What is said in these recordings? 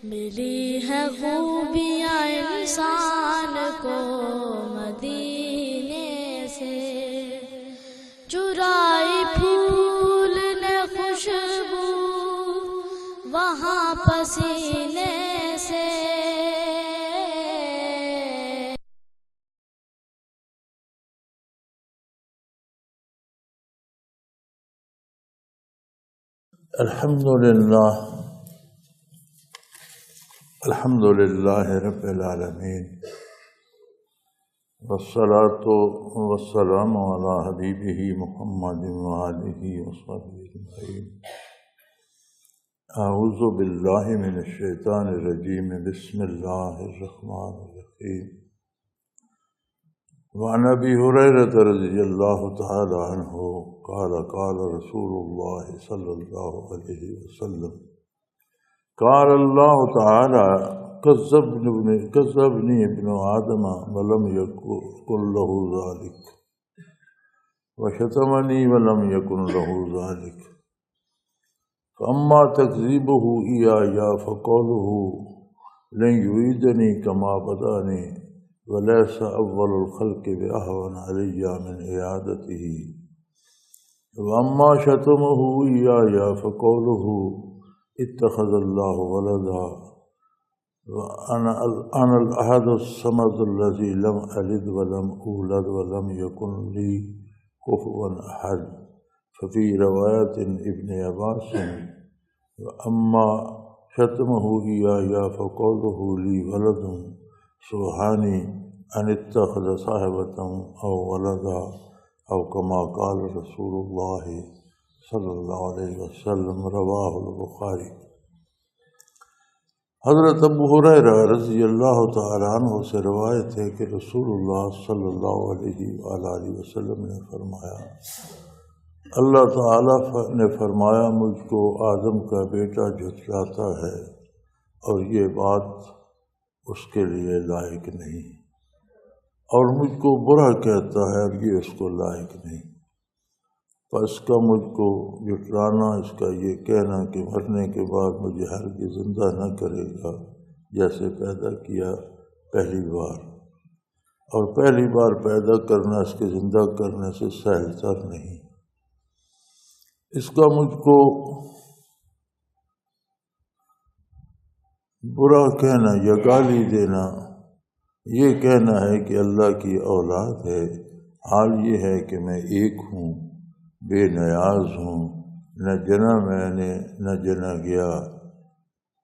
ملی ہے خوبیاں انسان کو مدینے سے، چرائی پھول نے خوشبو وہاں پسینے سے۔ الحمد للہ رب العالمین، والصلاة والسلام علی حبیبہ محمد وآلہ وصحبہ اجمعین۔ اعوذ باللہ من الشیطان الرجیم، بسم اللہ الرحمن الرحیم۔ وعن ابی ہریرہ رضی اللہ تعالی عنہ قال قال رسول اللہ صلی اللہ علیہ وسلم قال اللہ تعالی کذبنی ابن آدم ولم یکن له ذلک وشتمنی ولم یکن له ذلک فاما تکذیبہ ایایا فقولہ لن یعیدنی کما بدانی ولیس اول الخلق باہون علی من اعادتہ واما شتمہ ایایا فقولہ اتخذ اللہ ولدا وانا الاحد الصمد الذی لم الد ولم اولد ولم یکن لی کفوا احد ففی روایت ابن عباس واما شتمہ ایایا فقولہ لی ولد سبحانی ان اتخذ صاحبۃ او ولدا او کما قال رسول اللہ صلی اللہ علیہ وسلم، رواہ البخاری۔ حضرت ابو ہریرہ رضی اللہ تعالیٰ عنہ سے روایت ہے کہ رسول اللہ صلی اللہ علیہ وآلہ وسلم نے فرمایا، اللہ تعالیٰ نے فرمایا مجھ کو آدم کا بیٹا جھٹلاتا ہے اور یہ بات اس کے لیے لائق نہیں، اور مجھ کو برا کہتا ہے اور یہ اس کو لائق نہیں، پس کا مجھ کو جھٹلانا، اس کا یہ کہنا کہ مرنے کے بعد مجھے ہرگز زندہ نہ کرے گا جیسے پیدا کیا پہلی بار، اور پہلی بار پیدا کرنا اس کے زندہ کرنے سے سہل تر نہیں، اس کا مجھ کو برا کہنا یا گالی دینا، یہ کہنا ہے کہ اللہ کی اولاد ہے، حال یہ ہے کہ میں ایک ہوں، بے نیاز ہوں، نہ جنا میں نے نہ جنا گیا،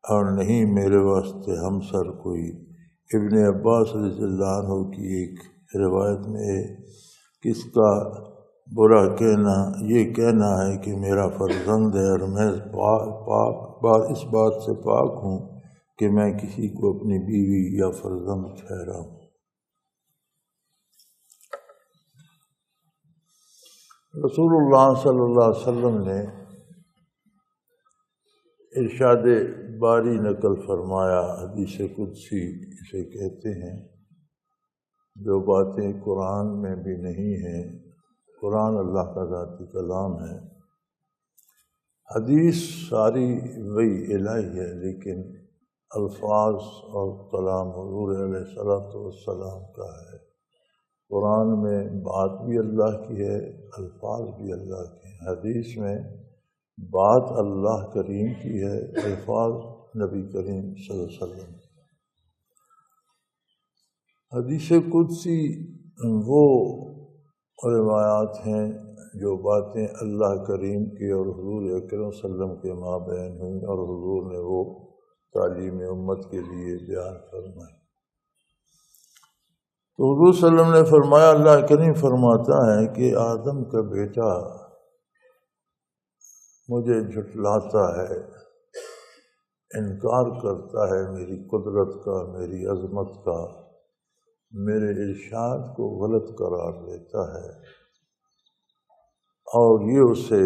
اور نہیں میرے واسطے ہمسر کوئی۔ ابن عباس رضی اللہ عنہ کی ایک روایت میں ہے کہ اس کا برا کہنا یہ کہنا ہے کہ میرا فرزند ہے اور میں اس بات سے پاک ہوں کہ میں کسی کو اپنی بیوی یا فرزند ٹھہراؤں۔ رسول اللہ صلی اللہ علیہ وسلم نے ارشاد باری نقل فرمایا، حدیث قدسی اسے کہتے ہیں، جو باتیں قرآن میں بھی نہیں ہیں، قرآن اللہ کا ذاتی کلام ہے، حدیث ساری وحی الہی ہے، لیکن الفاظ اور کلام حضور علیہ الصلوۃ والسلام کا ہے۔ قرآن میں بات بھی اللہ کی ہے، الفاظ بھی اللہ کے ہیں، حدیث میں بات اللہ کریم کی ہے، الفاظ نبی کریم صلی اللہ علیہ وسلم۔ حدیث قدسی وہ روایات ہیں جو باتیں اللہ کریم کے اور حضور اکرم صلی اللہ علیہ وسلم کے مابین ہوئیں اور حضور نے وہ تعلیم امت کے لیے بیان فرمائی۔ تو حضور صلی اللہ علیہ وسلم نے فرمایا، اللہ کریم فرماتا ہے کہ آدم کا بیٹا مجھے جھٹلاتا ہے، انکار کرتا ہے میری قدرت کا، میری عظمت کا، میرے ارشاد کو غلط قرار دیتا ہے، اور یہ اسے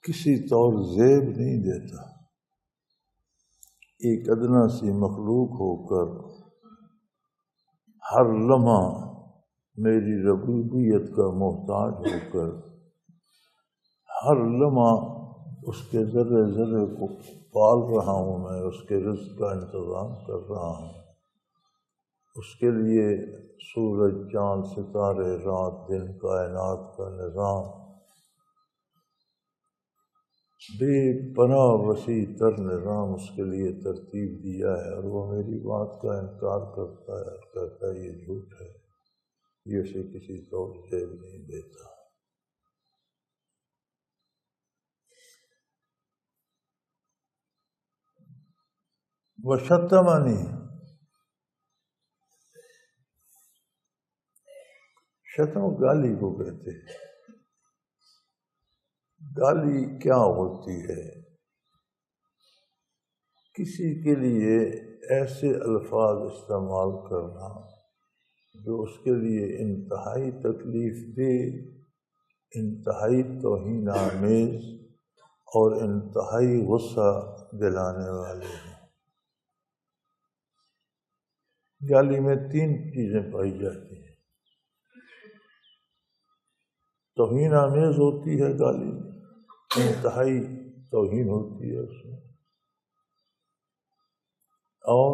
کسی طور زیب نہیں دیتا۔ ایک ادنا سی مخلوق ہو کر ہر لمحہ میری ربوبیت کا محتاج ہو کر ہر لمحہ اس کے ذرے ذرے کو پال رہا ہوں میں، اس کے رزق کا انتظام کر رہا ہوں، اس کے لیے سورج، چاند، ستارے، رات دن، کائنات کا نظام، بے پناہ وسیع تر نظام اس کے لیے ترتیب دیا ہے، اور وہ میری بات کا انکار کرتا ہے، کہتا ہے یہ جھوٹ ہے، یہ اسے کسی طور سے نہیں دیتا۔ وشتمنی، شتم گالی کو کہتے ہیں۔ گالی کیا ہوتی ہے؟ کسی کے لیے ایسے الفاظ استعمال کرنا جو اس کے لیے انتہائی تکلیف دہ، انتہائی توہین آمیز اور انتہائی غصہ دلانے والے ہیں۔ گالی میں 3 چیزیں پائی جاتی ہیں۔ توہین آمیز ہوتی ہے گالی، انتہائی توہین ہوتی ہے اس میں، اور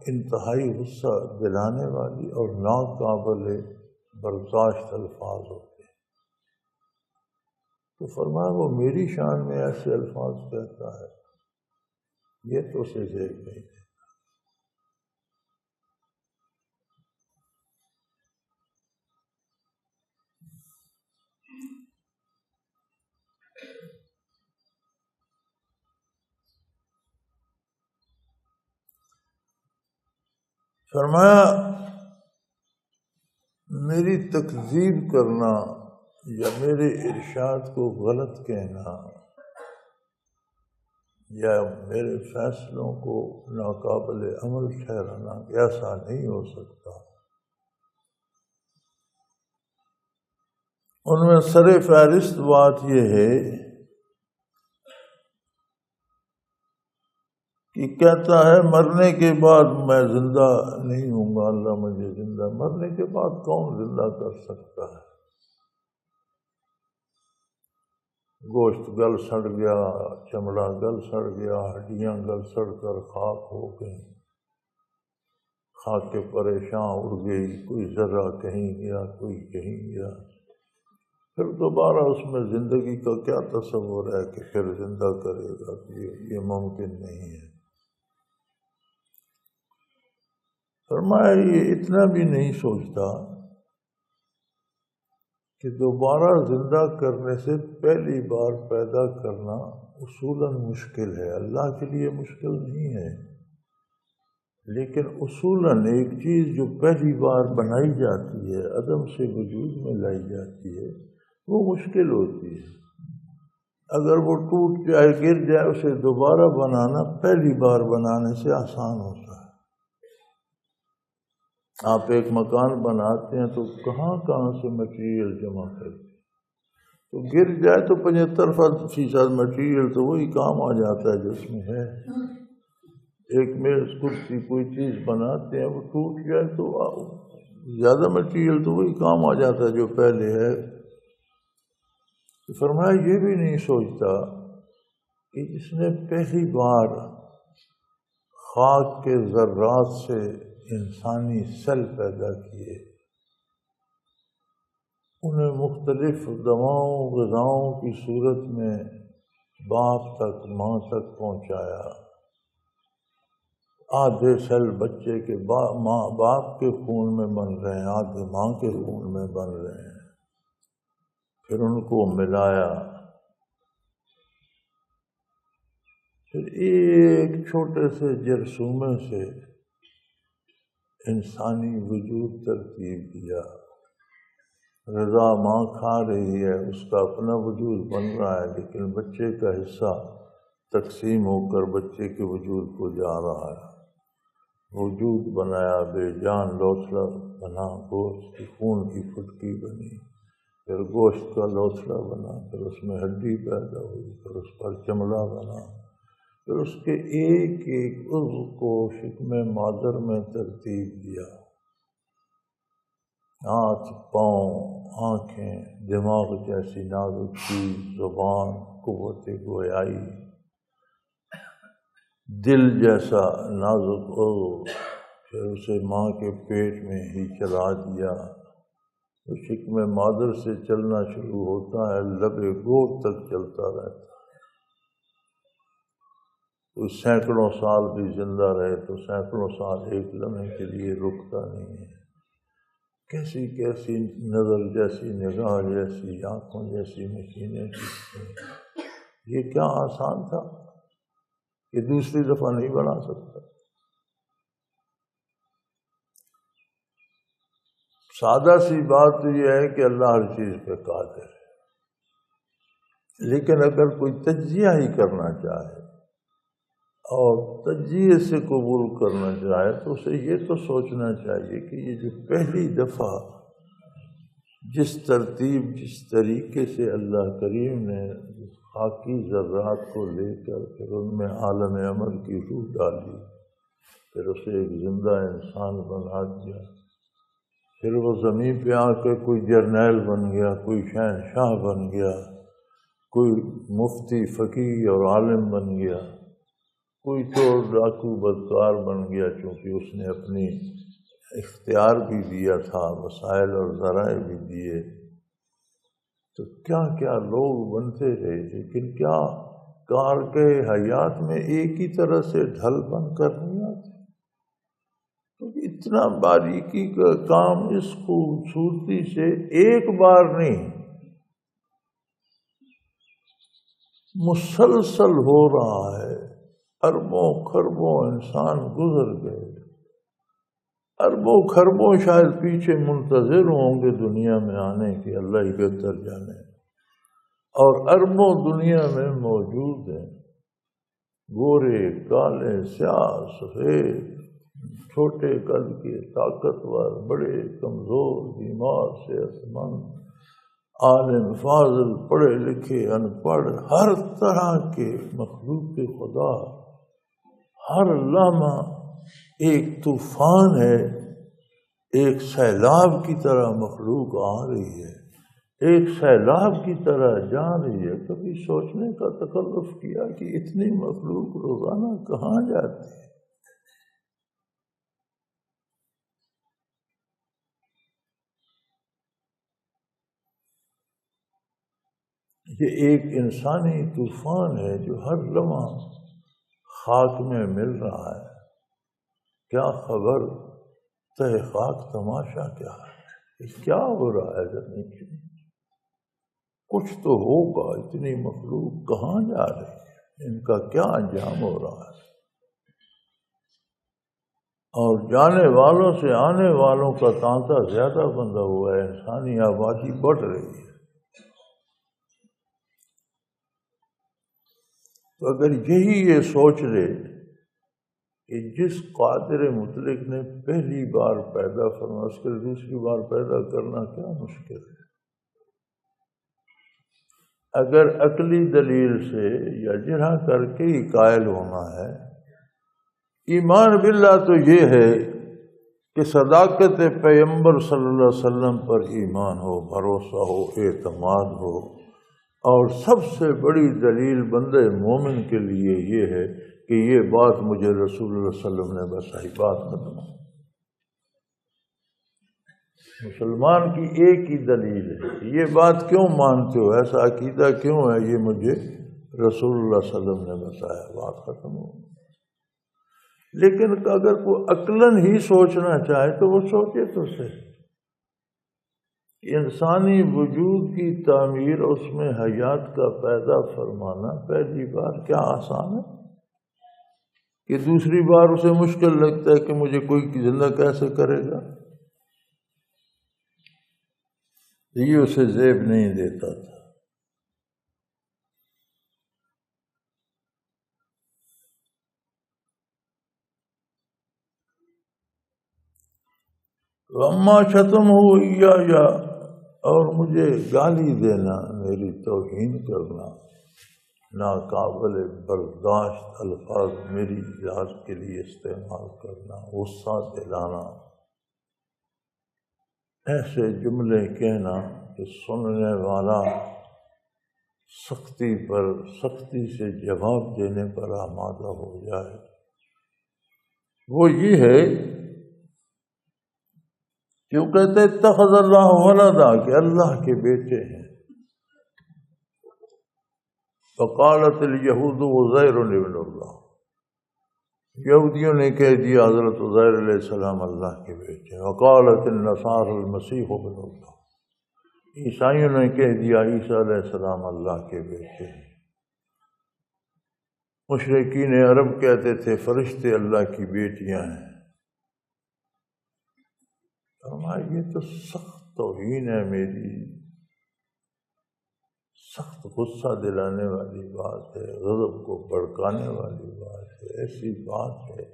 انتہائی غصہ دلانے والی اور ناقابل برداشت الفاظ ہوتے ہیں۔ تو فرمایا وہ میری شان میں ایسے الفاظ کہتا ہے، یہ تو اسے زیب نہیں ہے۔ فرمایا میری تکذیب کرنا یا میرے ارشاد کو غلط کہنا یا میرے فیصلوں کو ناقابل عمل ٹھہرانا ایسا نہیں ہو سکتا۔ ان میں سر فہرست بات یہ ہے کہ کہتا ہے مرنے کے بعد میں زندہ نہیں ہوں گا، اللہ مجھے زندہ، مرنے کے بعد کون زندہ کر سکتا ہے؟ گوشت گل سڑ گیا، چمڑا گل سڑ گیا، ہڈیاں گل سڑ کر خاک ہو گئی، خاک کے پریشان اڑ گئی، کوئی ذرہ کہیں گیا، کوئی کہیں گیا، پھر دوبارہ اس میں زندگی کا کیا تصور ہے کہ پھر زندہ کرے گا؟ یہ ممکن نہیں ہے۔ فرمایا یہ اتنا بھی نہیں سوچتا کہ دوبارہ زندہ کرنے سے پہلی بار پیدا کرنا اصولاً مشکل ہے، اللہ کے لیے مشکل نہیں ہے، لیکن اصولاً ایک چیز جو پہلی بار بنائی جاتی ہے، عدم سے وجود میں لائی جاتی ہے، وہ مشکل ہوتی ہے۔ اگر وہ ٹوٹ جائے، گر جائے، اسے دوبارہ بنانا پہلی بار بنانے سے آسان ہوتا ہے۔ آپ ایک مکان بناتے ہیں تو کہاں سے مٹیریل جمع کرتے ہیں، تو گر جائے تو 75% مٹیریل تو وہی کام آ جاتا ہے جو اس میں ہے۔ ایک میز کرسی کوئی چیز بناتے ہیں، وہ ٹوٹ جائے تو زیادہ مٹیریل تو وہی کام آ جاتا ہے جو پہلے ہے۔ فرمایا یہ بھی نہیں سوچتا کہ جس نے پہلی بار خاک کے ذرات سے انسانی سیل پیدا کیے، انہیں مختلف دواؤں غذاؤں کی صورت میں باپ تک، ماں تک پہنچایا، آدھے سیل بچے کے باپ کے خون میں بن رہے ہیں، آدھے ماں کے خون میں بن رہے ہیں، پھر ان کو ملایا، پھر ایک چھوٹے سے جرثومے سے انسانی وجود ترتیب دیا۔ غذا ماں کھا رہی ہے، اس کا اپنا وجود بن رہا ہے، لیکن بچے کا حصہ تقسیم ہو کر بچے کے وجود کو جا رہا ہے۔ وجود بنایا، بے جان لوتھڑا بنا، گوشت کی خون کی پھٹکی بنی، پھر گوشت کا لوتھڑا بنا، پھر اس میں ہڈی پیدا ہوئی، پھر اس پر چمڑا بنا، پھر اس کے ایک ایک عضو کو شکم مادر میں ترتیب دیا، ہاتھ، پاؤں، آنکھیں، دماغ جیسی نازک چیز، زبان، قوت گویائی، دل جیسا نازک ہو، پھر اسے ماں کے پیٹ میں ہی چلا دیا، تو شکم مادر سے چلنا شروع ہوتا ہے، لب گود تک چلتا رہتا ہے۔ وہ سینکڑوں سال بھی زندہ رہے تو سینکڑوں سال ایک لمحے کے لیے رکتا نہیں ہے۔ کیسی کیسی نظر جیسی نگاہ جیسی آنکھوں جیسی مشینیں کی، یہ کیا آسان تھا کہ دوسری دفعہ نہیں بنا سکتا۔ سادہ سی بات تو یہ ہے کہ اللہ ہر چیز پہ قادر ہے، لیکن اگر کوئی تجزیہ ہی کرنا چاہے اور تجزیے سے قبول کرنا چاہے تو اسے یہ تو سوچنا چاہیے کہ یہ جو پہلی دفعہ جس ترتیب جس طریقے سے اللہ کریم نے خاکی ذرات کو لے کر پھر ان میں عالم عمل کی روح ڈالی، پھر اسے ایک زندہ انسان بنا دیا، پھر وہ زمین پہ آ کے کوئی جرنیل بن گیا، کوئی شہنشاہ بن گیا، کوئی مفتی فقیہ اور عالم بن گیا، کوئی چور ڈاکو بدکار بن گیا، چونکہ اس نے اپنی اختیار بھی دیا تھا، وسائل اور ذرائع بھی دیے، تو کیا کیا لوگ بنتے رہے، لیکن کیا کار کے حیات میں ایک ہی طرح سے ڈھل بن کر نہیں آتے؟ تو اتنا باریکی کا کام اس خوبصورتی سے ایک بار نہیں مسلسل ہو رہا ہے۔ اربوں خربوں انسان گزر گئے، اربوں خربوں شاید پیچھے منتظر ہوں گے دنیا میں آنے کے، اللہ ہی بہتر جانے، اور اربوں دنیا میں موجود ہیں، گورے کالے سیاہ سفید، چھوٹے قد کے طاقتور بڑے کمزور بیمار صحت مند، عالم فاضل پڑھے لکھے ان پڑھ، ہر طرح کے مخلوق کے خدا ہر لمحہ ایک طوفان ہے، ایک سیلاب کی طرح مخلوق آ رہی ہے، ایک سیلاب کی طرح جا رہی ہے۔ کبھی سوچنے کا تکلف کیا کہ اتنی مخلوق روزانہ کہاں جاتی ہے؟ یہ ایک انسانی طوفان ہے جو ہر لمحہ خاک میں مل رہا ہے۔ کیا خبر تہ خاک تماشا کیا ہے، کیا ہو رہا ہے زمین کے نیچے؟ کچھ تو ہوگا، اتنی مخلوق کہاں جا رہی ہے، ان کا کیا انجام ہو رہا ہے؟ اور جانے والوں سے آنے والوں کا تانتا زیادہ بندھا ہوا ہے، انسانی آبادی بڑھ رہی ہے۔ تو اگر یہی یہ سوچ لے کہ جس قادر مطلق نے پہلی بار پیدا فرمایا اس کے لیے دوسری بار پیدا کرنا کیا مشکل ہے؟ اگر عقلی دلیل سے یا جرح کر کے ہی قائل ہونا ہے، ایمان باللہ تو یہ ہے کہ صداقت پیغمبر صلی اللہ علیہ وسلم پر ایمان ہو، بھروسہ ہو، اعتماد ہو، اور سب سے بڑی دلیل بندے مومن کے لیے یہ ہے کہ یہ بات مجھے رسول اللہ صلی اللہ علیہ وسلم نے بتائی، بات ختم۔ مسلمان کی ایک ہی دلیل ہے، یہ بات کیوں مانتے ہو، ایسا عقیدہ کیوں ہے، یہ مجھے رسول اللہ صلی اللہ علیہ وسلم نے بتایا، بات ختم ہو۔ لیکن اگر کوئی عقلاً ہی سوچنا چاہے تو وہ سوچے تو صحیح، انسانی وجود کی تعمیر، اس میں حیات کا پیدا فرمانا پہلی بار کیا آسان ہے کہ دوسری بار اسے مشکل لگتا ہے کہ مجھے کوئی زندہ کیسے کرے گا؟ یہ اسے زیب نہیں دیتا تھا۔ وَأَمَّا شَتَمْهُ إِيَّايَ، اور مجھے گالی دینا، میری توہین کرنا، ناقابل برداشت الفاظ میری ذات کے لیے استعمال کرنا، غصہ دلانا، ایسے جملے کہنا کہ سننے والا سختی پر سختی سے جواب دینے پر آمادہ ہو جائے، وہ یہ ہے کہ وہ کہتے اتخذ اللہ ولدا کہ اللہ کے بیٹے ہیں۔ فقالت الیہود عزیر ابن اللہ، یہودیوں نے کہہ دیا حضرت عزیر علیہ السلام اللہ کے بیٹے ہیں۔ وقالت النصارى المسیح ابن اللہ، عیسائیوں نے کہہ دیا عیسیٰ علیہ السلام اللہ کے بیٹے ہیں۔ مشرکین عرب کہتے تھے فرشتے اللہ کی بیٹیاں ہیں۔ فرمایا یہ تو سخت توہین ہے، میری سخت غصہ دلانے والی بات ہے، غضب کو بھڑکانے والی بات ہے، ایسی بات ہے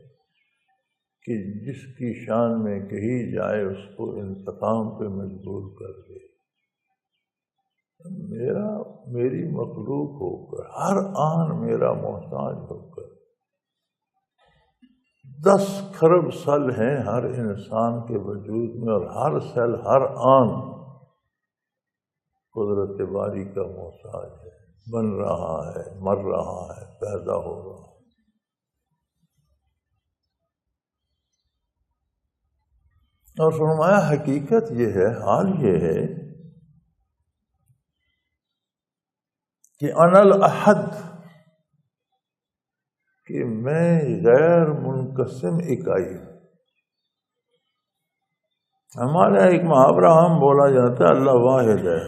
کہ جس کی شان میں کہی جائے اس کو انتقام پہ مجبور کر دے۔ میری مخلوق ہو کر، ہر آن میرا محتاج ہو کر، 10 کھرب سل ہیں ہر انسان کے وجود میں، اور ہر سل ہر آن قدرت باری کا محتاج ہے، بن رہا ہے، مر رہا ہے، پیدا ہو رہا ہے۔ اور فرمایا حقیقت یہ ہے، حال یہ ہے کہ انا الاحد، کہ میں غیر منقسم اکائی ہوں۔ ہمارے ایک محاورہ ہم بولا جاتا ہے اللہ واحد ہے،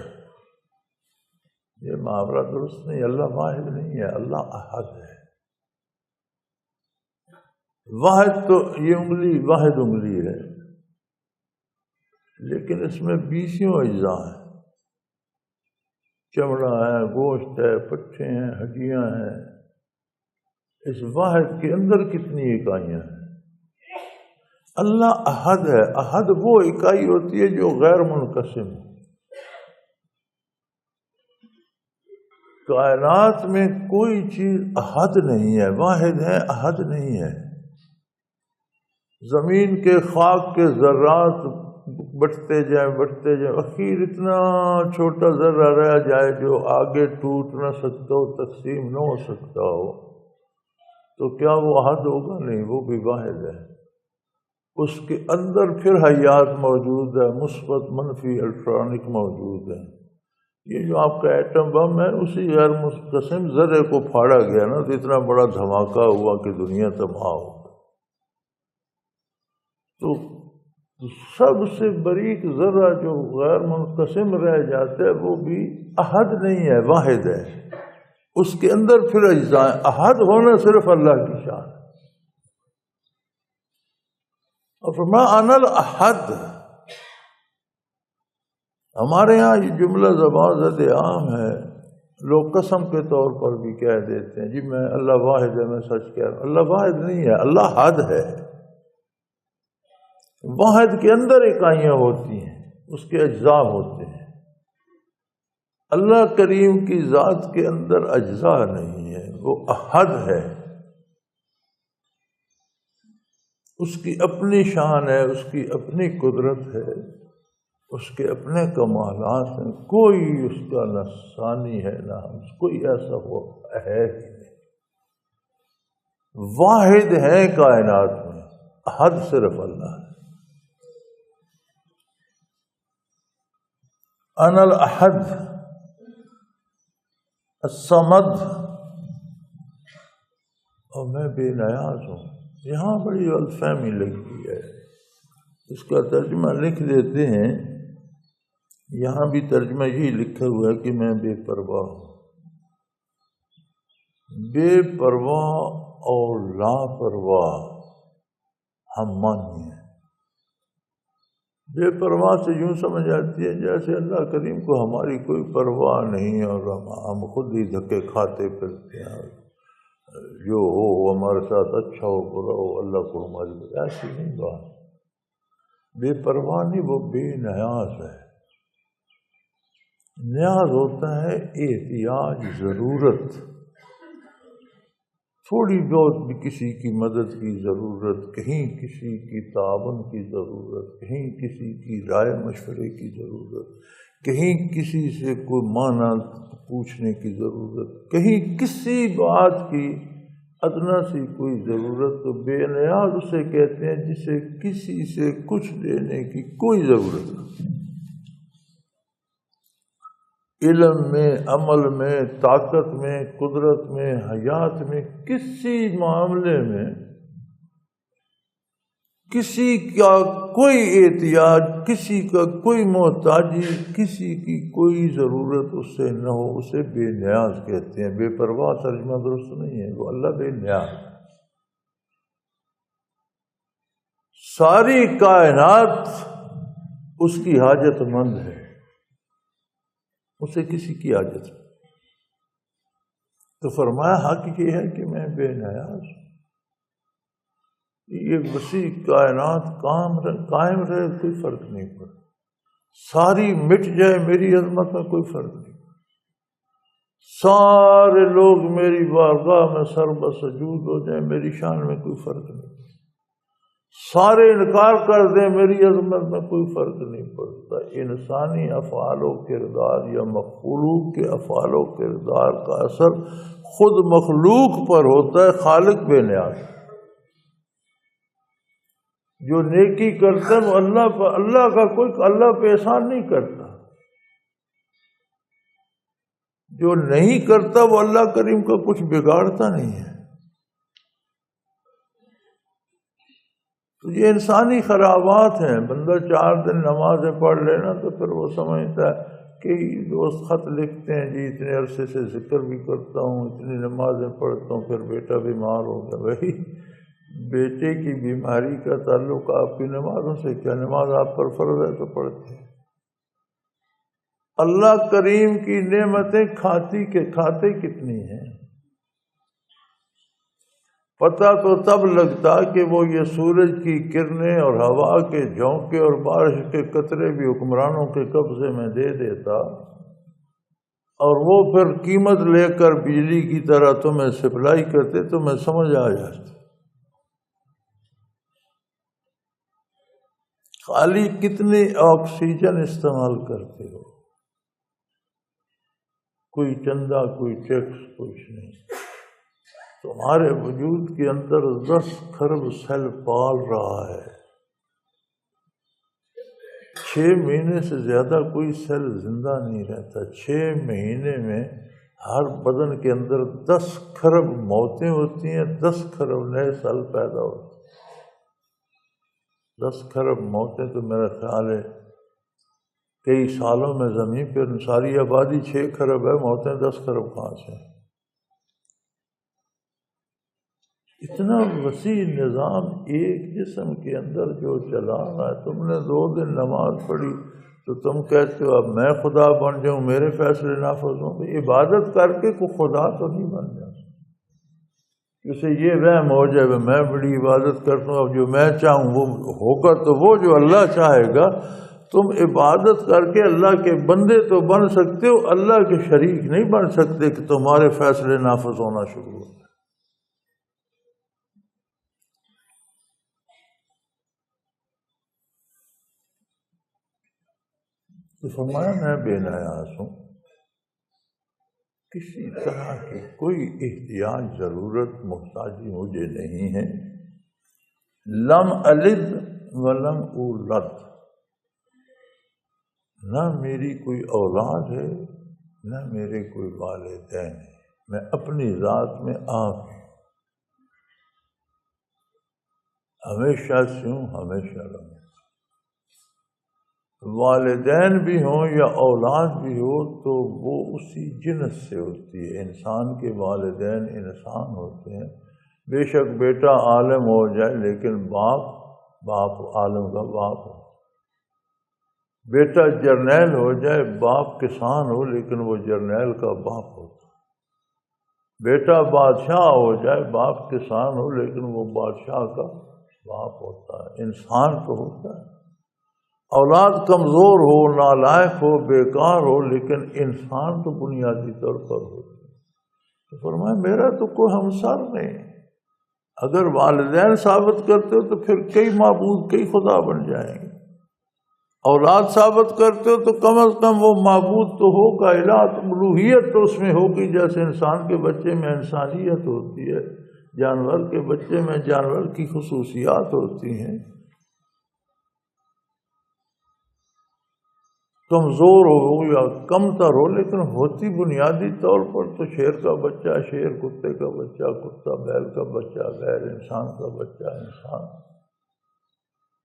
یہ محاورہ درست نہیں، اللہ واحد نہیں ہے، اللہ احد ہے۔ واحد تو یہ انگلی واحد انگلی ہے، لیکن اس میں 20 اجزاء ہیں، چمڑا ہے، گوشت ہے، پٹھے ہیں، ہڈیاں ہیں۔ اس واحد کے اندر کتنی اکائیاں ہیں؟ اللہ احد ہے۔ احد وہ اکائی ہوتی ہے جو غیر منقسم ہے۔ کائنات میں کوئی چیز احد نہیں ہے، واحد ہے، احد نہیں ہے۔ زمین کے خاک کے ذرات بٹتے جائیں، اخیر اتنا چھوٹا ذرہ رہ جائے جو آگے ٹوٹ نہ سکتا ہو، تقسیم نہ ہو سکتا ہو، تو کیا وہ احد ہوگا؟ نہیں، وہ بھی واحد ہے۔ اس کے اندر پھر حیات موجود ہے، مثبت منفی الیکٹرانک موجود ہے۔ یہ جو آپ کا ایٹم بم ہے اسی غیر منقسم ذرے کو پھاڑا گیا نا، تو اتنا بڑا دھماکہ ہوا کہ دنیا تباہ ہو گئی۔ تو سب سے باریک ذرہ جو غیر منقسم رہ جاتا ہے وہ بھی احد نہیں ہے، واحد ہے۔ اس کے اندر پھر اجزاء، احد ہونا صرف اللہ کی شان ہے۔ اور فرمایا انا الاحد۔ ہمارے ہاں یہ جملہ زبان زد عام ہے، لوگ قسم کے طور پر بھی کہہ دیتے ہیں جی میں اللہ واحد ہے، میں سچ کہہ رہا ہوں۔ اللہ واحد نہیں ہے، اللہ حد ہے۔ واحد کے اندر اکائیاں ہوتی ہیں، اس کے اجزاء ہوتے ہیں۔ اللہ کریم کی ذات کے اندر اجزاء نہیں ہے، وہ احد ہے۔ اس کی اپنی شان ہے، اس کی اپنی قدرت ہے، اس کے اپنے کمالات ہیں، کوئی اس کا نہ ثانی ہے نہ کوئی ایسا وہ ہے ہی نہیں۔ واحد ہے کائنات میں، احد صرف اللہ ہے۔ انا الاحد الصمد، اور میں بے نیاز ہوں۔ یہاں بڑی غلط فہمی لگی ہے، اس کا ترجمہ لکھ دیتے ہیں، یہاں بھی ترجمہ یہی لکھا ہوا ہے کہ میں بے پرواہ ہوں۔ بے پرواہ اور لاپرواہ ہم مانی ہیں۔ بے پرواہ سے یوں سمجھ آتی ہے جیسے اللہ کریم کو ہماری کوئی پرواہ نہیں اور ہم خود ہی دھکے کھاتے پھرتے ہیں، جو ہو ہمارے ساتھ اچھا ہو برا ہو اللہ کو ہماری، ایسی نہیں بات۔ بے پرواہ نہیں، وہ بے نیاز ہے۔ نیاز ہوتا ہے احتیاج، ضرورت، تھوڑی بہت بھی کسی کی مدد کی ضرورت، کہیں کسی کی تعاون کی ضرورت، کہیں کسی کی رائے مشورے کی ضرورت، کہیں کسی سے کوئی معنی پوچھنے کی ضرورت، کہیں کسی بات کی ادنا سی کوئی ضرورت، تو بے نیاز اسے کہتے ہیں جسے کسی سے کچھ لینے کی کوئی ضرورت نہیں، علم میں، عمل میں، طاقت میں، قدرت میں، حیات میں، کسی معاملے میں کسی کا کوئی احتیاج، کسی کا کوئی محتاجی، کسی کی کوئی ضرورت اس سے نہ ہو، اسے بے نیاز کہتے ہیں۔ بے پرواہ ترجمہ درست نہیں ہے، وہ اللہ بے نیاز، ساری کائنات اس کی حاجت مند ہے، اسے کسی کی حاجت نہیں۔ تو فرمایا حق یہ ہے کہ میں بے نیاز ہوں، یہ وسیع کائنات قائم رہے کوئی فرق نہیں پڑتا، ساری مٹ جائے میری عظمت میں کوئی فرق نہیں، سارے لوگ میری بارگاہ میں سر بسجود ہو جائیں میری شان میں کوئی فرق نہیں، سارے انکار کر دیں میری عظمت میں کوئی فرق نہیں پڑتا۔ انسانی افعال و کردار یا مخلوق کے افعال و کردار کا اثر خود مخلوق پر ہوتا ہے، خالق بے نیاز، جو نیکی کرتا ہے وہ اللہ کا کوئی اللہ پہ احسان نہیں کرتا، جو نہیں کرتا وہ اللہ کریم کا کچھ بگاڑتا نہیں ہے۔ تو یہ انسانی خرابات ہیں، بندہ 4 دن نمازیں پڑھ لینا تو پھر وہ سمجھتا ہے کہ دوست خط لکھتے ہیں جی اتنے عرصے سے ذکر بھی کرتا ہوں، اتنی نمازیں پڑھتا ہوں، پھر بیٹا بیمار ہو گیا۔ بھائی بیٹے کی بیماری کا تعلق آپ کی نمازوں سے کیا؟ نماز آپ پر فرض ہے تو پڑھتے ہیں۔ اللہ کریم کی نعمتیں کھاتے کتنی ہیں، پتہ تو تب لگتا کہ وہ یہ سورج کی کرنیں اور ہوا کے جھونکے اور بارش کے قطرے بھی حکمرانوں کے قبضے میں دے دیتا، اور وہ پھر قیمت لے کر بجلی کی طرح تمہیں سپلائی کرتے، تمہیں سمجھ آ جاتی۔ خالی کتنی آکسیجن استعمال کرتے ہو، کوئی چندہ، کوئی ٹیکس، کچھ نہیں۔ تمہارے وجود کے اندر 10 کھرب سیل پال رہا ہے، 6 مہینے سے زیادہ کوئی سیل زندہ نہیں رہتا، 6 مہینے میں ہر بدن کے اندر 10 کھرب موتیں ہوتی ہیں، 10 کھرب نئے سیل پیدا ہوتے ہیں۔ 10 کھرب موتیں تو میرا خیال ہے کئی سالوں میں زمین پر ساری آبادی 6 کھرب ہے، موتیں 10 کھرب کہاں سے ہیں؟ اتنا وسیع نظام ایک جسم کے اندر جو چلا رہا ہے۔ تم نے 2 دن نماز پڑھی تو تم کہتے ہو اب میں خدا بن جاؤں، میرے فیصلے نافذ ہوں۔ عبادت کر کے کوئی خدا تو نہیں بن جاتا، اسے یہ وہم ہو جائے میں بڑی عبادت کرتا ہوں، اب جو میں چاہوں وہ ہوگا، تو وہ جو اللہ چاہے گا۔ تم عبادت کر کے اللہ کے بندے تو بن سکتے ہو، اللہ کے شریک نہیں بن سکتے کہ تمہارے فیصلے نافذ ہونا شروع ہو۔ تو فرمایا میں بے نیاز ہوں، کسی طرح کی کوئی احتیاج، ضرورت، محتاجی مجھے نہیں ہے۔ لم الد ولم اولد، نہ میری کوئی اولاد ہے نہ میرے کوئی والدین ہیں، میں اپنی ذات میں آپ ہوں، ہمیشہ سے ہوں، ہمیشہ رہوں۔ والدین بھی ہوں یا اولاد بھی ہو تو وہ اسی جنس سے ہوتی ہے۔ انسان کے والدین انسان ہوتے ہیں، بے شک بیٹا عالم ہو جائے لیکن باپ عالم کا باپ ہو، بیٹا جرنیل ہو جائے، باپ کسان ہو لیکن وہ جرنیل کا باپ ہوتا، بیٹا بادشاہ ہو جائے، باپ کسان ہو لیکن وہ بادشاہ کا باپ ہوتا ہے۔ انسان تو ہوتا ہے، اولاد کمزور ہو، نالائق ہو، بیکار ہو، لیکن انسان تو بنیادی طور پر ہوتا ہے۔ تو فرمایا میرا تو کوئی ہمسر نہیں۔ اگر والدین ثابت کرتے ہو تو پھر کئی معبود، کئی خدا بن جائیں گے۔ اولاد ثابت کرتے ہو تو کم از کم وہ معبود تو ہوگا، الہ تو الوہیت تو اس میں ہوگی، جیسے انسان کے بچے میں انسانیت ہوتی ہے، جانور کے بچے میں جانور کی خصوصیات ہوتی ہیں۔ کمزور ہو یا کم تر ہو، لیکن ہوتی بنیادی طور پر تو شیر کا بچہ شیر، کتے کا بچہ کتا، بیل کا بچہ بیل، انسان کا بچہ انسان۔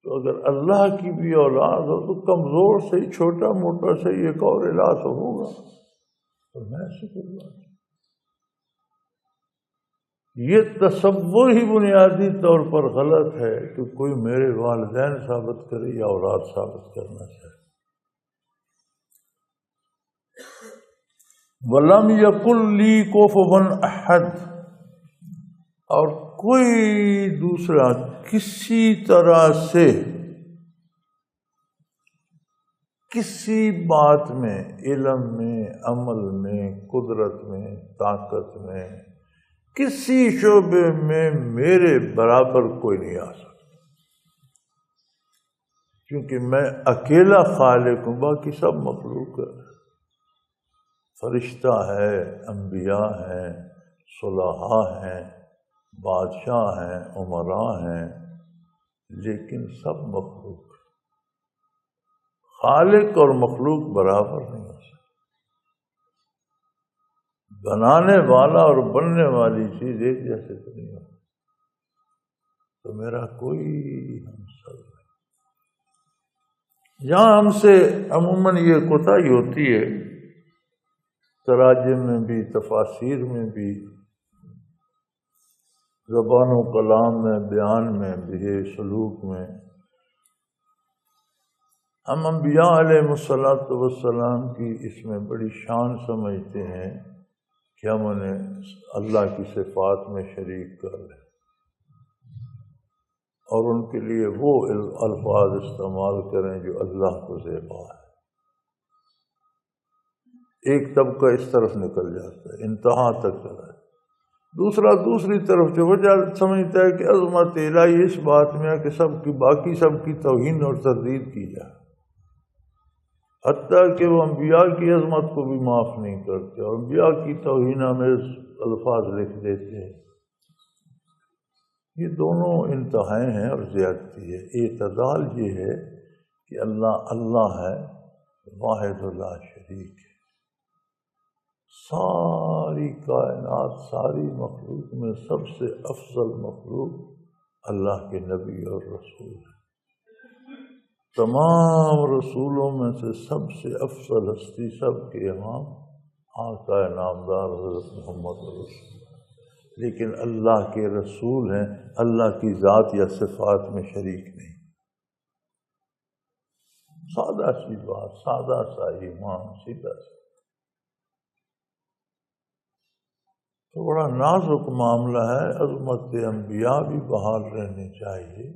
تو اگر اللہ کی بھی اولاد ہو تو کمزور سے ہی، چھوٹا موٹا سے ہی ایک اور الہ تو ہوگا۔ تو میں شکر بات، یہ تصور ہی بنیادی طور پر غلط ہے کہ کوئی میرے والدین ثابت کرے یا اولاد ثابت کرنا چاہے۔ وَلَمْ يَكُنْ لِي كُفُوًا أَحَدٌ، اور کوئی دوسرا کسی طرح سے کسی بات میں، علم میں، عمل میں، قدرت میں، طاقت میں، کسی شعبے میں میرے برابر کوئی نہیں آ سکتا، کیونکہ میں اکیلا خالق ہوں، باقی سب مخلوق ہے۔ فرشتہ ہے، انبیاء ہیں، صلحاء ہیں، بادشاہ ہیں، امراء ہیں، لیکن سب مخلوق۔ خالق اور مخلوق برابر نہیں ہو سکتے۔ بنانے والا اور بننے والی چیز ایک جیسے تو نہیں ہو، تو میرا کوئی ہمسر نہیں۔ یہاں ہم سے عموماً یہ کوتاہی ہوتی ہے، تراجم میں بھی، تفاسیر میں بھی، زبان و کلام میں، بیان میں بھی، سلوک میں، ہم انبیاء علیہ السلام کی اس میں بڑی شان سمجھتے ہیں کہ ہم انہیں اللہ کی صفات میں شریک کر لیں اور ان کے لیے وہ الفاظ استعمال کریں جو اللہ کو زیبا ہے۔ ایک طبقہ اس طرف نکل جاتا ہے، انتہا تک چلا ہے، دوسرا دوسری طرف جو وجہ سمجھتا ہے کہ عظمت الہی اس بات میں ہے کہ سب کی، باقی سب کی توہین اور تردید کی جائے، حتیٰ کہ وہ انبیاء کی عظمت کو بھی معاف نہیں کرتے اور انبیاء کی توہین میں الفاظ لکھ دیتے ہیں۔ یہ دونوں انتہائیں ہیں اور زیادتی ہے۔ اعتدال یہ ہے کہ اللہ اللہ ہے، واحد لا شریک ہے، ساری کائنات، ساری مخلوق میں سب سے افضل مخلوق اللہ کے نبی اور رسول ہے۔ تمام رسولوں میں سے سب سے افضل ہستی، سب کے امام، آقا نامدار حضرت محمد رسول، لیکن اللہ کے رسول ہیں، اللہ کی ذات یا صفات میں شریک نہیں۔ سادہ سی بات، سادہ سا ایمان، سیدھا سا، تھوڑا نازک معاملہ ہے۔ عظمت انبیاء بھی بحال رہنی چاہیے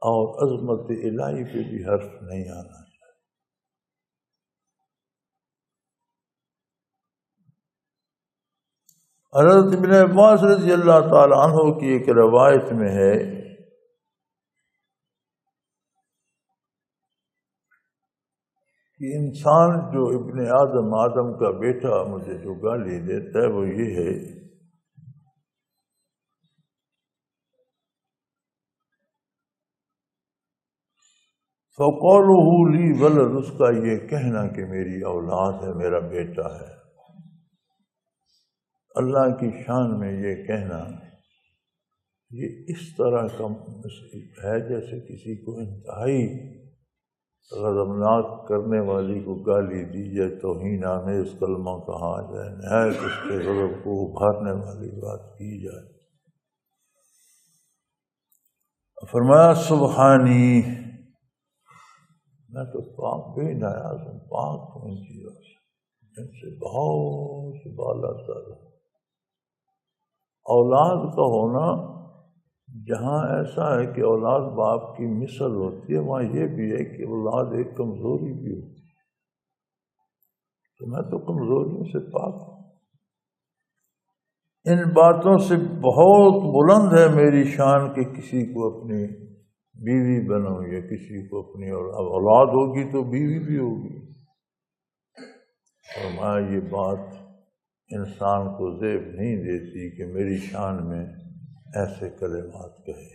اور عظمت الہی پہ بھی حرف نہیں آنا چاہیے۔ حضرت ابن عباس رضی اللہ تعالی عنہ کی ایک روایت میں ہے کہ انسان جو ابن آدم، آدم کا بیٹا مجھے جو گالی دیتا ہے وہ یہ ہے فَقَوْلُهُ لِي وَلَدٌ، اس کا یہ کہنا کہ میری اولاد ہے، میرا بیٹا ہے۔ اللہ کی شان میں یہ کہنا، یہ اس طرح کا ہے جیسے کسی کو انتہائی غضبناک کرنے والی کو گالی دی جائے، توہین آمیز کلمہ کہا جائے، نہایت اس کے غضب کو ابھارنے والی بات کی جائے۔ فرمایا سبحانی، میں تو پاک بے نیاز ہوں، پاک ہوں ان چیزوں سے، ان سے بہت بالا تر ہوں۔ اولاد کا ہونا جہاں ایسا ہے کہ اولاد باپ کی مثل ہوتی ہے، وہاں یہ بھی ہے کہ اولاد ایک کمزوری بھی ہوتی ہے، تو میں تو کمزوریوں سے پاک ہوں۔ ان باتوں سے بہت بلند ہے میری شان کہ کسی کو اپنی بیوی بنو یا کسی کو اپنی اولاد ہوگی تو بیوی بھی ہوگی۔ فرمایا یہ بات انسان کو زیب نہیں دیتی کہ میری شان میں ایسے کلمات کہے۔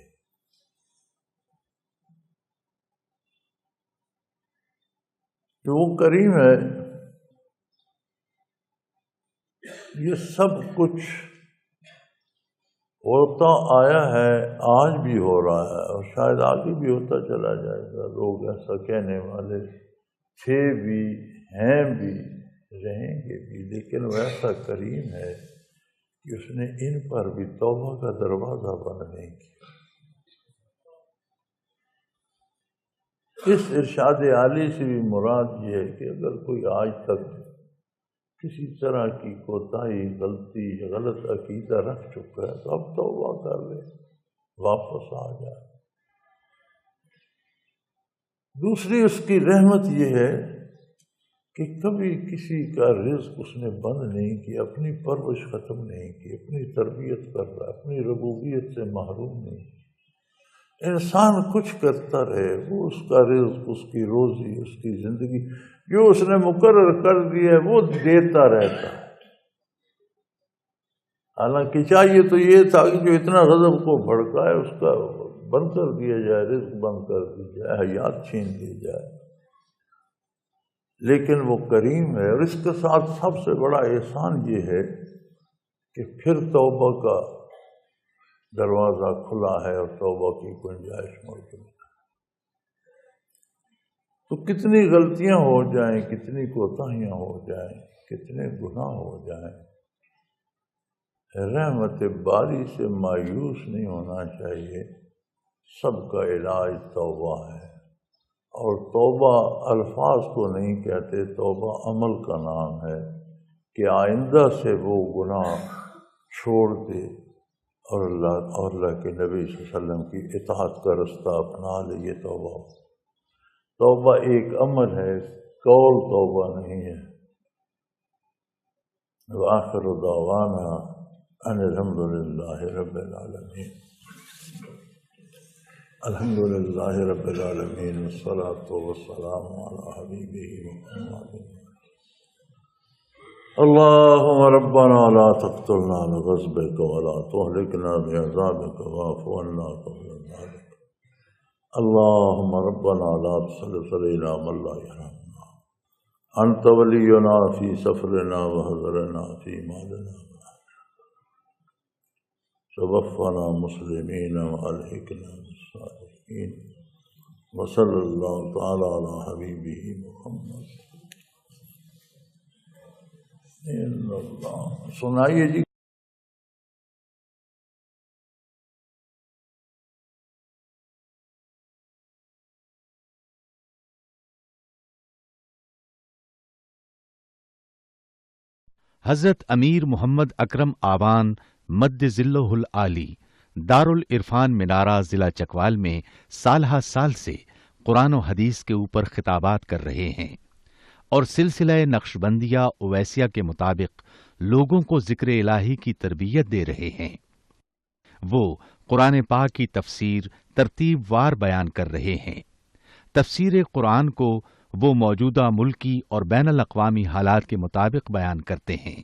جو وہ کریم ہے، یہ سب کچھ ہوتا آیا ہے، آج بھی ہو رہا ہے اور شاید آگے بھی ہوتا چلا جائے گا۔ لوگ ایسا کہنے والے تھے بھی، ہیں بھی، رہیں گے بھی، لیکن وہ ایسا کریم ہے کہ اس نے ان پر بھی توبہ کا دروازہ بند نہیں کیا۔ اس ارشاد عالی سے بھی مراد یہ ہے کہ اگر کوئی آج تک کسی طرح کی کوتاہی، غلطی یا غلط عقیدہ رکھ چکا ہے تو اب توبہ کر لے، واپس آ جائے۔ دوسری اس کی رحمت یہ ہے کہ کبھی کسی کا رزق اس نے بند نہیں کیا، اپنی پرورش ختم نہیں کی، اپنی تربیت کر رہا ہے، اپنی ربوبیت سے محروم نہیں۔ انسان کچھ کرتا رہے، وہ اس کا رزق، اس کی روزی، اس کی زندگی جو اس نے مقرر کر دی ہے وہ دیتا رہتا ہے۔ حالانکہ چاہیے تو یہ تھا کہ جو اتنا غضب کو بھڑکا ہے اس کا بند کر دیا جائے، رزق بند کر دی جائے، حیات چھین دی جائے، لیکن وہ کریم ہے۔ اور اس کے ساتھ سب سے بڑا احسان یہ ہے کہ پھر توبہ کا دروازہ کھلا ہے اور توبہ کی گنجائش موجود ہے۔ تو کتنی غلطیاں ہو جائیں، کتنی کوتاہیاں ہو جائیں، کتنے گناہ ہو جائیں، رحمت باری سے مایوس نہیں ہونا چاہیے۔ سب کا علاج توبہ ہے، اور توبہ الفاظ کو نہیں کہتے، توبہ عمل کا نام ہے کہ آئندہ سے وہ گناہ چھوڑ دے اور اللہ کے نبی صلی اللہ علیہ وسلم کی اطاعت کا رستہ اپنا لے۔ یہ توبہ توبہ ایک عمل ہے، قول توبہ نہیں ہے۔ وآخر دعوانا ان الحمد للہ رب العالمین۔ الحمد للہ رب العالمین، والصلاة والسلام علی حبیبہ محمد۔ اللہم ربنا لا تقتلنا بغضبک ولا تہلکنا بعذابک واعف عنا قبل ذلک۔ اللہم ربنا لا تسلط علینا من لا یرحمنا، انت ولینا فی سفرنا وحضرنا فی مالنا، توفنا مسلمین والحقنا بالصالحین، وصلی اللہ تعالی علی حبیبہ محمد۔ سنائیے جی۔ حضرت امیر محمد اکرم آوان مد ذلہ العالی دارالعرفان منارہ ضلع چکوال میں سالہ سال سے قرآن و حدیث کے اوپر خطابات کر رہے ہیں اور سلسلہ نقشبندیہ اویسیہ کے مطابق لوگوں کو ذکر الہی کی تربیت دے رہے ہیں۔ وہ قرآن پاک کی تفسیر ترتیب وار بیان کر رہے ہیں۔ تفسیر قرآن کو وہ موجودہ ملکی اور بین الاقوامی حالات کے مطابق بیان کرتے ہیں۔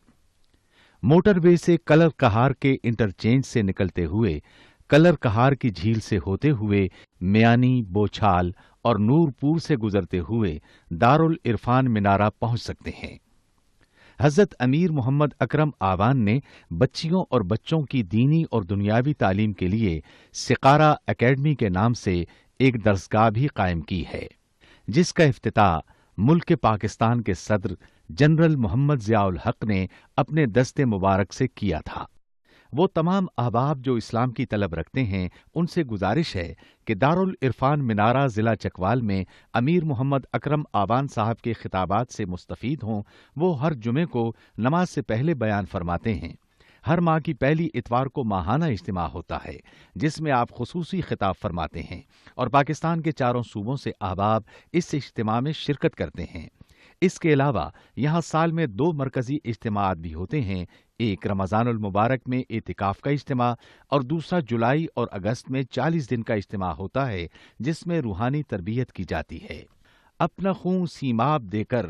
موٹر وے سے کلر کہار کے انٹرچینج سے نکلتے ہوئے، کلر کہار کی جھیل سے ہوتے ہوئے، میانی، بوچھال اور نورپور سے گزرتے ہوئے دارالعرفان منارہ پہنچ سکتے ہیں۔ حضرت امیر محمد اکرم آوان نے بچیوں اور بچوں کی دینی اور دنیاوی تعلیم کے لیے سقارہ اکیڈمی کے نام سے ایک درسگاہ بھی قائم کی ہے، جس کا افتتاح ملک پاکستان کے صدر جنرل محمد ضیاء الحق نے اپنے دست مبارک سے کیا تھا۔ وہ تمام احباب جو اسلام کی طلب رکھتے ہیں ان سے گزارش ہے کہ دارالعرفان منارہ ضلع چکوال میں امیر محمد اکرم آوان صاحب کے خطابات سے مستفید ہوں۔ وہ ہر جمعے کو نماز سے پہلے بیان فرماتے ہیں۔ ہر ماہ کی پہلی اتوار کو ماہانہ اجتماع ہوتا ہے جس میں آپ خصوصی خطاب فرماتے ہیں اور پاکستان کے چاروں صوبوں سے احباب اس اجتماع میں شرکت کرتے ہیں۔ اس کے علاوہ یہاں سال میں 2 مرکزی اجتماعات بھی ہوتے ہیں، ایک رمضان المبارک میں اعتکاف کا اجتماع اور دوسرا جولائی اور اگست میں 40 دن کا اجتماع ہوتا ہے جس میں روحانی تربیت کی جاتی ہے۔ اپنا خون سیماب دے کر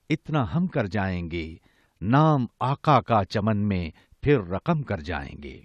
اتنا ہم کر جائیں گے، نام آقا کا چمن میں پھر رقم کر جائیں گے۔